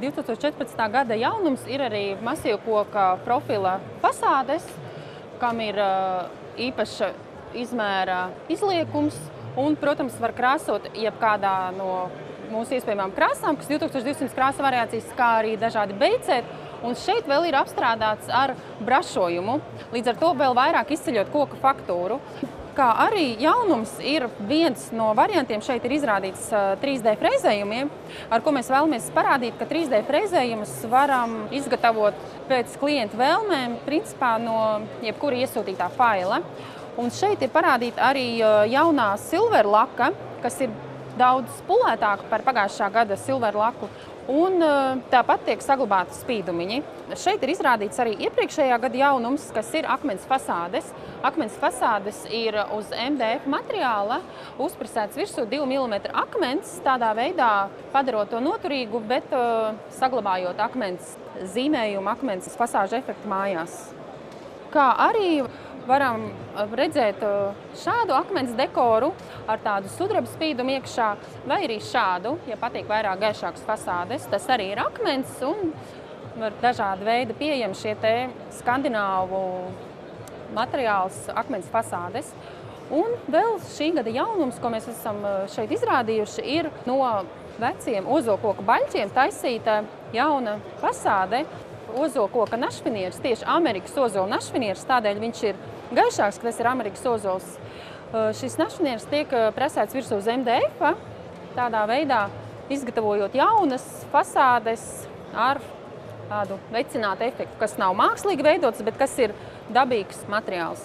2014. gada jaunums ir arī masīvkoka profila fasādes, kam ir īpaša izmēra izliekums un, protams, var krāsot jebkādā no mūsu iespējamām krāsām, kas 2200 krāsa variācijas, kā arī dažādi beicēti. Un šeit vēl ir apstrādāts ar brašojumu, līdz ar to vēl vairāk izceļot koka faktūru. Kā arī jaunums ir viens no variantiem, šeit ir izrādīts 3D frezējumiem, ar ko mēs vēlamies parādīt, ka 3D frezējumus varam izgatavot pēc klienta vēlmēm, principā no jebkura iesūtītā faila. Un šeit ir parādīta arī jaunā silver laka, kas ir daudz spulētāka par pagājušā gada silver laku. Un tāpat tiek saglabāti spīdumiņi. Šeit ir izrādīts arī iepriekšējā gada jaunums, kas ir akmens fasādes. Akmens fasādes ir uz MDF materiāla, uzpresēts virsū 2 mm akmens, tādā veidā padarot to noturīgu, bet saglabājot akmens zīmējumu, akmens fasāžu efektu mājās. Kā arī varam redzēt šādu akmens dekoru ar tādu sudraba spīdumu iekšā, vai arī šādu, ja patīk vairāk gaišākas fasādes. Tas arī ir akmens un var dažādi veidi pieejami šie te skandināvu materiāls akmens fasādes. Un vēl šī gada jaunums, ko mēs esam šeit izrādījuši, ir no veciem ozolkoka baļķiem taisīta jauna fasāde. Ozolkoka našfinieris, tieši Amerikas ozola našfinieris, tādēļ viņš ir gaišāks, ka tas ir Amerikas ozols. Šis našfinieris tiek presēts virsū uz MDF, tādā veidā izgatavojot jaunas fasādes ar tādu vecinātu efektu, kas nav mākslīgi veidots, bet kas ir dabīgs materiāls.